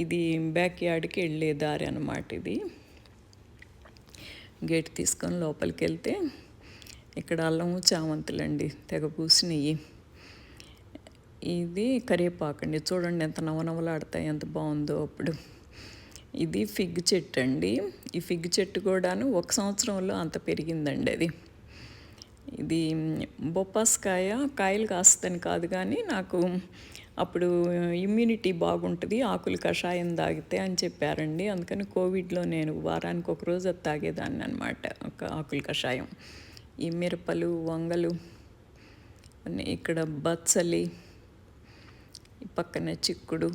ఇది బ్యాక్ యార్డ్కి వెళ్ళే దారి అన్నమాట. ఇది గేట్ తీసుకొని లోపలికి వెళ్తే ఇక్కడ అల్లము చామంతులండి తెగ పూసినాయి. ఇది కరివేపాకండి, చూడండి ఎంత నవనవలాడతాయి, ఎంత బాగుందో అప్పుడు. ఇది ఫిగ్ చెట్టు అండి. ఈ ఫిగ్ చెట్టు కూడాను 1 సంవత్సరంలో అంత పెరిగిందండి అది. ఇది బొప్పాస్కాయ, కాయలు కాస్తని కాదు కానీ నాకు అప్పుడు ఇమ్యూనిటీ బాగుంటుంది ఆకులు కషాయం తాగితే అని చెప్పారండి. అందుకని కోవిడ్లో నేను వారానికి ఒక రోజు అది తాగేదాన్ని అనమాట, ఒక ఆకుల కషాయం. ఈ మిరపలు, వంగలు, ఇక్కడ బచ్చలి, ఈ పక్కన చిక్కుడు,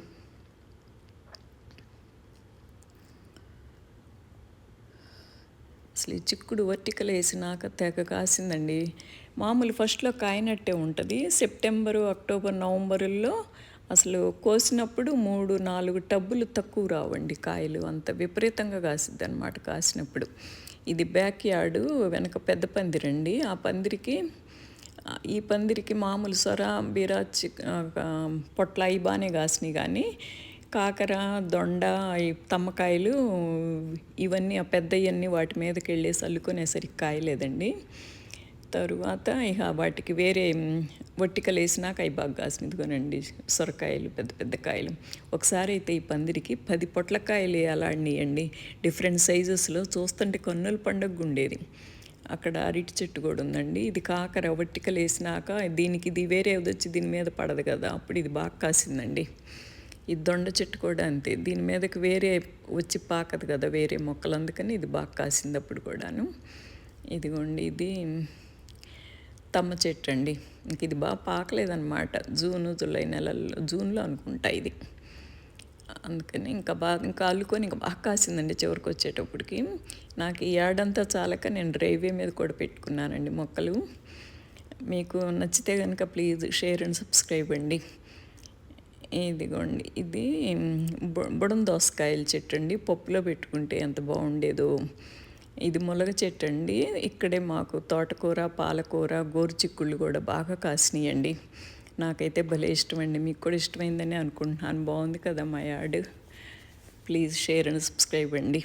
అసలు ఈ చిక్కుడు వర్టికల్ వేసినాక తెగ కాసిందండి. మామూలు ఫస్ట్లో కాయనట్టే ఉంటుంది. సెప్టెంబరు, అక్టోబర్, నవంబరుల్లో అసలు కోసినప్పుడు 3-4 టబ్బులు తక్కువ రావండి కాయలు, అంత విపరీతంగా కాసిద్ది అనమాట కాసినప్పుడు. ఇది బ్యాక్ యార్డు వెనక పెద్ద పందిరండి. ఆ పందిరికి ఈ పందిరికి మామూలు సొర, బీర, పొట్ల అవి బాగానే కాసినాయి కానీ కాకర, దొండ, ఈ తమ్మకాయలు ఇవన్నీ ఆ పెద్దవన్నీ వాటి మీదకి వెళ్ళేసి అల్లుకునేసరికి కాయలేదండి. తరువాత ఇక వాటికి వేరే వట్టికలు వేసినాక అవి బాగా కాసినాయి. ఇదిగోనండి సొరకాయలు, పెద్ద పెద్ద కాయలు. ఒకసారి అయితే ఈ పందిరికి 10 పొట్లకాయలు వేయాలండి, డిఫరెంట్ సైజెస్లో. చూస్తుంటే కన్నుల పండుగ ఉండేది. అక్కడ అరటి చెట్టు కూడా ఉందండి. ఇది కాకర వట్టికలు వేసినాక దీనికి ఇది వేరే వచ్చి దీని మీద పడదు కదా, అప్పుడు ఇది బాగా కాసిందండి. ఈ దొండ చెట్టు కూడా అంతే, దీని మీదకి వేరే వచ్చి పాకదు కదా వేరే మొక్కలు, అందుకని ఇది బాగా కాసింది అప్పుడు కూడాను. ఇదిగోండి ఇది తమ్మ చెట్టు అండి. ఇంక ఇది బాగా పాకలేదన్నమాట, జూలై నెలల్లో, జూన్లో అనుకుంటా ఇది. అందుకని ఇంకా అల్లుకొని ఇంకా బాగా కాసిందండి చివరికి వచ్చేటప్పటికి. నాకు ఈ ఏడంతా చాలక నేను డ్రైవే మీద కూడా పెట్టుకున్నానండి మొక్కలు. మీకు నచ్చితే కనుక ప్లీజ్ షేర్ అండ్ సబ్స్క్రైబ్ అండి. ఇదిగోండి ఇది బుడం దోసకాయల చెట్టు అండి, పప్పులో పెట్టుకుంటే ఎంత బాగుండేదో. ఇది ములగ చెట్టు అండి. ఇక్కడే మాకు తోటకూర, పాలకూర, గోరుచిక్కుళ్ళు కూడా బాగా కాసినాయండి. నాకైతే భలే ఇష్టమండి, మీకు కూడా ఇష్టమైందని అనుకుంటున్నాను. బాగుంది కదా మా yard. Please share and subscribe అండి.